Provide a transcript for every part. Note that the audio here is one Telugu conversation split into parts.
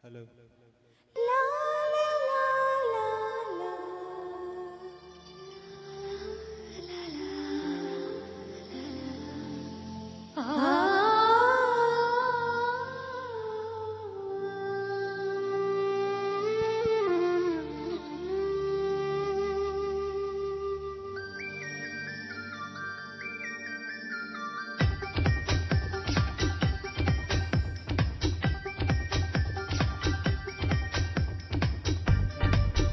హలో లా లా లా లా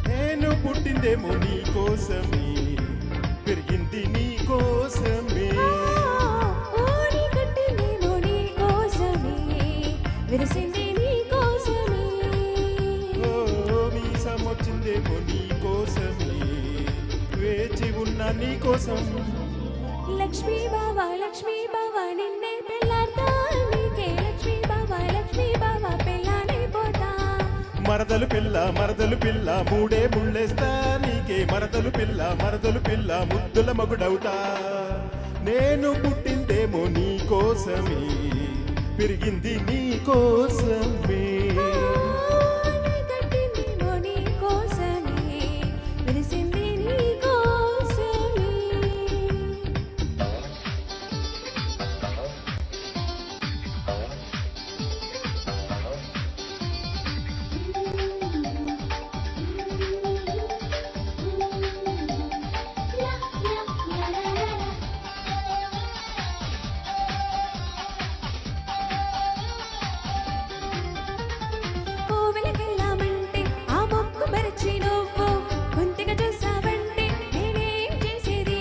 నేను పుట్టిందేమో నీ కోసమే, పెరిగింది నీ కోసమే. ఓని కట్టిందేమో నీ కోసమే, విరిసింది నీ కోసమే. మీసం వచ్చిందేమో నీ కోసమే, వేచి ఉన్న నీ కోసం. లక్ష్మీ బావా నిన్నే పెళ్ళాడతా, నీకే లక్ష్మీ బావా పెళ్ళాడైపోతా. మరదలు పిల్ల మూడే ముళ్ళేస్తా, నీకే మరదలు పిల్ల ముద్దుల మగుడవుతా. నేను పుట్టిందేమో నీ కోసమే, పెరిగింది నీ కోసమే. ఓని కట్టిందేమో నీ కోసమే, విరిసింది నీ కోసమే. పువ్వులకెళ్ళామంటే ఆ మొక్కు మరచి నువ్వు గుంతిగా చూసావంటే నేనేం చేసేది?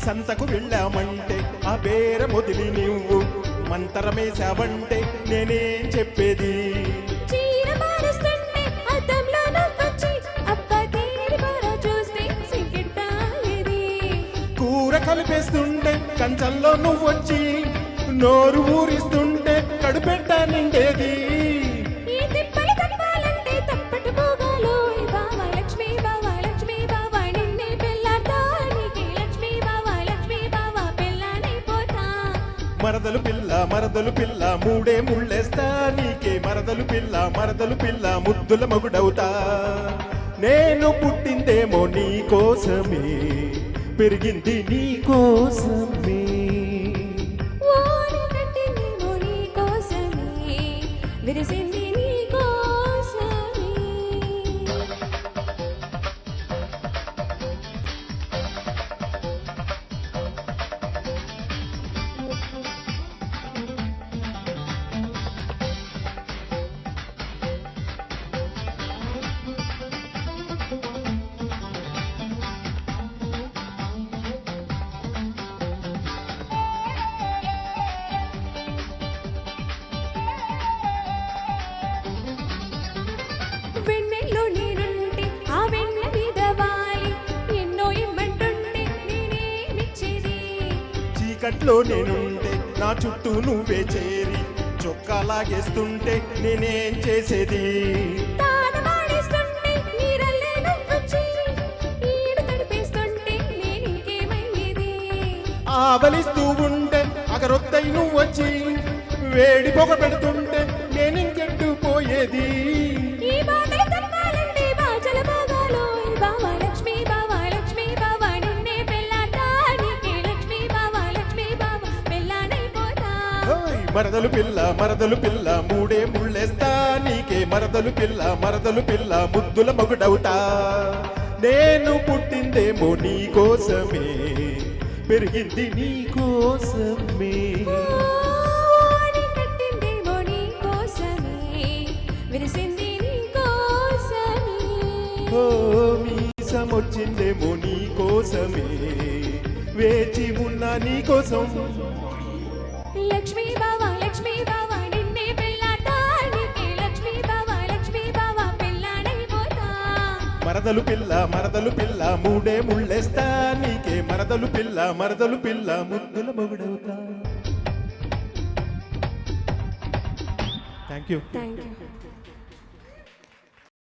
సంతకు వెళ్ళామంటే ఆ బేర మొదిలి నువ్వు మంతరమేశావంటే నేనేం చెప్పేది? చీర మారుస్తుంటే అద్దంలో నువ్వొచ్చి అబ్బా తేరి బారా చూస్తే సిగ్గిట్టాయేది. కూర కలిపేస్తుంటే కంచంలో నువ్వొచ్చి నోరు ఊరిస్తుంటే కడుపెట్ట నిండేది. ఈ తిప్పలు తప్పాలంటే తప్పటు పోగాలోయ్ బావా లక్ష్మీ బావా నిన్నే పెళ్ళాడతా, నీకే లక్ష్మీ బావా పెళ్ళాడైపోతా. మరదలు పిల్ల మూడే ముళ్ళేస్తా, నీకే మరదలు పిల్ల ముద్దుల మగుడవుతా. నేను పుట్టిందేమో నీ కోసమే, పెరిగింది నీ కోసమే. ఓని కట్టిందేమో నీ కోసమే, విరిసింది నీ కోసమే. వెన్నెల్లో నేనుంటే ఆ వెన్న మీద వాలి ఎన్నో ఇమ్మంటుంటే నేనేమిచ్చేది? చీకట్లో నేనుంటే నా చుట్టూ నువ్వే చేరి చొక్కా లాగేస్తుంటే నేనేం చేసేది? తానమాడేస్తుంటే నీరల్లే నువ్వొచ్చి ఈడు తడిపేస్తుంటే నేనింకేమయ్యేది? ఆవలిస్తూ ఉంటే అగరొత్తై నువ్వొచ్చి వేడి పొగ పెడుతుంటే నేనింకెట్టు పోయేది? ఈ బాధలు తప్పాలంటే బాజల భాగాలోయ్ బావా లక్ష్మీ బావా నిన్నే పెళ్ళాడతా, నీకే లక్ష్మీ బావా పెళ్ళాడైపోతా. మరదలు పిల్ల మూడే ముళ్ళేస్తా, నీకే మరదలు పిల్ల ముద్దుల మగుడవుతా. నేను పుట్టిందేమో నీ కోసమే, పెరిగింది నీ కోసమే. ఓని కట్టిందేమో నీ కోసమే, విరిసింది నీ కోసమే. మీసం వచ్చిందేమో నీ కోసమే, వేచి ఉన్న నీ కోసం. లక్ష్మీ బావా నిన్నే పెళ్ళాడతా, నీకే లక్ష్మీ బావా పెళ్ళాడైపోతా. మరదలు పిల్ల మూడే ముళ్ళేస్తా, నీకే మరదలు పిల్ల ముద్దుల మగుడవుతా. Thank you.